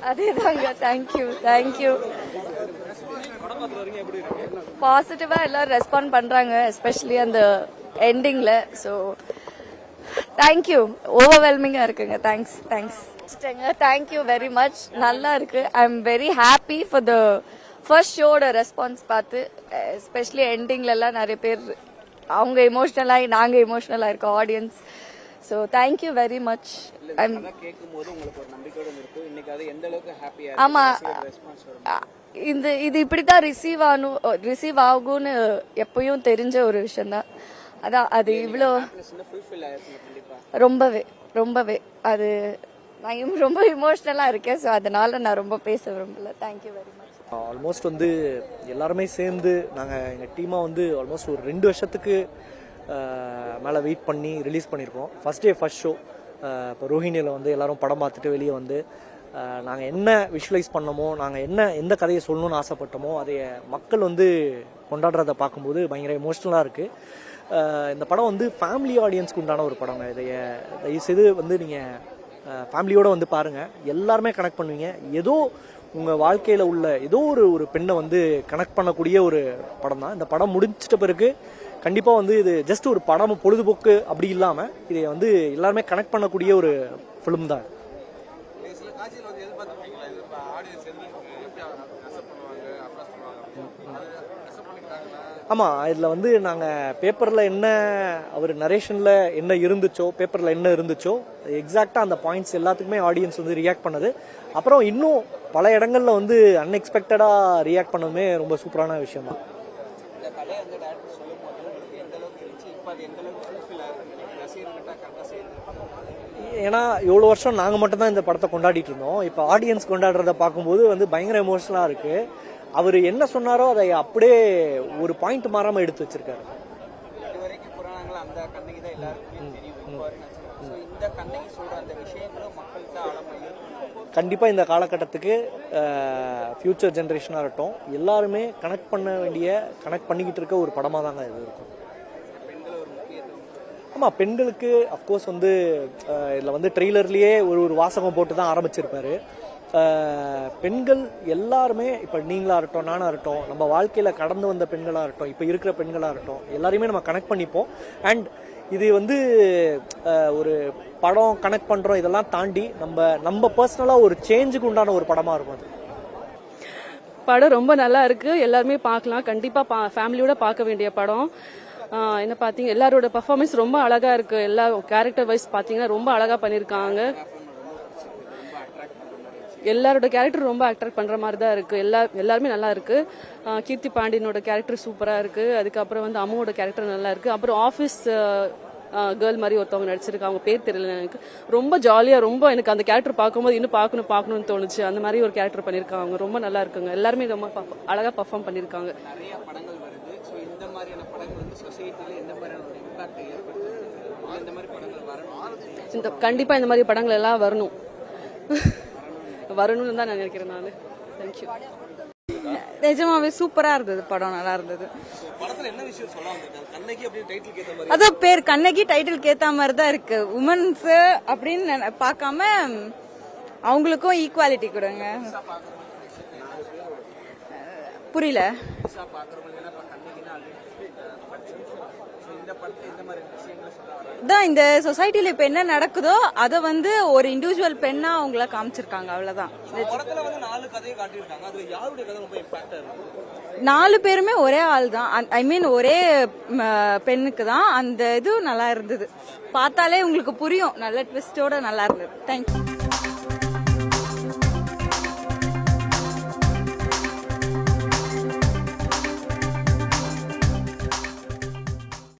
அதேதாங்க. தேங்க்யூ. பாசிட்டிவா எல்லாரும் ரெஸ்பாண்ட் பண்றாங்க, எஸ்பெஷலி அந்த எண்டிங்ல. ஸோ தேங்க்யூ, ஓவர்வெல்மிங்கா இருக்குங்க. தேங்க்ஸ். Thank you very much. நல்லா இருக்கு. I am very happy for the first ஷோட ரெஸ்பான்ஸ் பார்த்து. எஸ்பெஷலி எண்டிங்ல எல்லாம் நிறைய பேர் அவங்க எமோஷனலாகி நாங்க எமோஷனலா இருக்கோம் audience. So thank you very much. ஆமா, இது இப்படிதான் ரிசீவ் ஆகும்னு எப்பயும் தெரிஞ்ச ஒரு விஷயம் தான். அதான் அது இவ்வளோ ரொம்பவே அது நான் ரொம்ப இமோஷனலா இருக்கேன். ஸோ அதனால நான் ரொம்ப பேச விரும்பல. Thank you very much. ஆல்மோஸ்ட் எல்லாருமே சேர்ந்து நாங்கள் எங்கள் டீமாக ஆல்மோஸ்ட் ஒரு 2 வருஷத்துக்கு மேலே வெயிட் பண்ணி ரிலீஸ் பண்ணியிருக்கோம். First day first show. இப்போ ரோஹிணியில் எல்லாரும் படம் பார்த்துட்டு வெளியே நாங்கள் என்ன விஷுவலைஸ் பண்ணமோ, நாங்கள் எந்த கதையை சொல்லணும்னு ஆசைப்பட்டோமோ அதை மக்கள் கொண்டாடுறதை பார்க்கும்போது பயங்கர எமோஷ்னலாக இருக்குது. இந்த படம் ஃபேமிலி ஆடியன்ஸ்க்கு உண்டான ஒரு படங்க. தயவுசெய்து நீங்கள் ஃபேமிலியோடு பாருங்கள். எல்லாருமே கனெக்ட் பண்ணுவீங்க. ஏதோ உங்கள் வாழ்க்கையில் உள்ள ஏதோ ஒரு பெண்ணை கனெக்ட் பண்ணக்கூடிய ஒரு படம் தான். இந்த படம் முடிச்சிட்ட பிறகு கண்டிப்பாக இது ஜஸ்ட் ஒரு படம் பொழுதுபோக்கு அப்படி இல்லாமல் இதை எல்லாருமே கனெக்ட் பண்ணக்கூடிய ஒரு ஃபிலிம் தான். ஆமாம், இதில் நாங்கள் பேப்பரில் என்ன அவர் நரேஷனில் என்ன இருந்துச்சோ, பேப்பரில் என்ன இருந்துச்சோ எக்ஸாக்டாக அந்த பாயிண்ட்ஸ் எல்லாத்துக்குமே ஆடியன்ஸ் ரியாக்ட் பண்ணது. அப்புறம் இன்னும் பல இடங்களில் அன்எக்ஸ்பெக்டடாக ரியாக்ட் பண்ணதுமே ரொம்ப சூப்பரான விஷயம் தான். ஏன்னா இவ்வளோ வருஷம் நாங்கள் மட்டும்தான் இந்த படத்தை கொண்டாடிட்டு இருந்தோம். இப்போ ஆடியன்ஸ் கொண்டாடுறத பார்க்கும்போது பயங்கர எமோஷனலாக இருக்குது. அவர் என்ன சொன்னாரோ அதை அப்படியே ஒரு பாயிண்ட் மாறாமல் எடுத்து வச்சிருக்காரு. கண்டிப்பாக இந்த காலகட்டத்துக்கு ஃபியூச்சர் ஜென்ரேஷனாக இருக்கட்டும், எல்லாருமே கனெக்ட் பண்ணிக்கிட்டு இருக்க ஒரு படமாக தாங்க இது இருக்கும். ஆமாம், பெண்களுக்கு அஃப்கோர்ஸ் இதில் ட்ரெய்லர்லேயே ஒரு வாசகம் போட்டு தான் ஆரம்பிச்சிருப்பாரு. பெண்கள் எல்லாருமே, இப்போ நீங்களாக இருக்கட்டும், நானாக இருக்கட்டும், நம்ம வாழ்க்கையில் கடந்து வந்த பெண்களாக இருக்கட்டும், இப்போ இருக்கிற பெண்களாக இருக்கட்டும், எல்லாரையுமே நம்ம கனெக்ட் பண்ணிப்போம். அண்ட் இது ஒரு படம் கனெக்ட் பண்ணுறோம் இதெல்லாம் தாண்டி நம்ம பர்சனலாக ஒரு சேஞ்சுக்கு உண்டான ஒரு படமாக இருக்கும். அது படம் ரொம்ப நல்லா இருக்கு. எல்லாருமே பார்க்கலாம். கண்டிப்பாக ஃபேமிலியோட பார்க்க வேண்டிய படம். என்ன பார்த்தீங்க, எல்லாரோட பர்ஃபார்மன்ஸ் ரொம்ப அழகா இருக்கு. எல்லா கேரக்டர் வைஸ் பார்த்தீங்கன்னா ரொம்ப அழகா பண்ணியிருக்காங்க. எல்லாரோட கேரக்டர் ரொம்ப அட்ராக்ட் பண்ற மாதிரி தான் இருக்கு. எல்லாருமே நல்லா இருக்கு. கீர்த்தி பாண்டியனோட கேரக்டர் சூப்பரா இருக்கு. அதுக்கப்புறம் அம்மாவோட கேரக்டர் நல்லா இருக்கு. அப்புறம் ஆஃபீஸ் கேர்ள் மாதிரி ஒருத்தவங்க நடிச்சிருக்காங்க, அவங்க பேர் தெரியல எனக்கு. ரொம்ப ஜாலியா, ரொம்ப எனக்கு அந்த கேரக்டர் பார்க்கும்போது இன்னும் பார்க்கணும்னு தோணுச்சு. அந்த மாதிரி ஒரு கேரக்டர் பண்ணிருக்காங்க. ரொம்ப நல்லா இருக்குங்க. எல்லாருமே ரொம்ப அழகா பர்ஃபார்ம் பண்ணிருக்காங்க. கண்டிப்பா இந்த மாதிரி படங்கள் எல்லாம் வரணும்னு தான் நான் நினைக்கிறேன். நான் தேங்க்யூ. நிஜமாவே சூப்பரா இருந்தது படம், நல்லா இருந்தது. அதான் பேர் கண்ணகி டைட்டில் ஏத்த மாதிரி தான் இருக்கு. உமன்ஸ் அப்படின்னு பார்க்காம அவங்களுக்கும் ஈக்குவாலிட்டி கொடுங்க. புரியல. இந்த சொசைட்டில இப்ப என்ன நடக்குதோ அத ஒரு இண்டிவிஜுவல் பெண்ணா அவங்கள காமிச்சிருக்காங்க. அவ்வளவுதான். 4 பேருமே ஒரே ஆள் தான். ஐ மீன் ஒரே பெண்ணுக்கு தான். அந்த இது நல்லா இருந்தது. பார்த்தாலே உங்களுக்கு புரியும். நல்ல ட்விஸ்டோட நல்லா இருந்தது. தேங்க்யூ.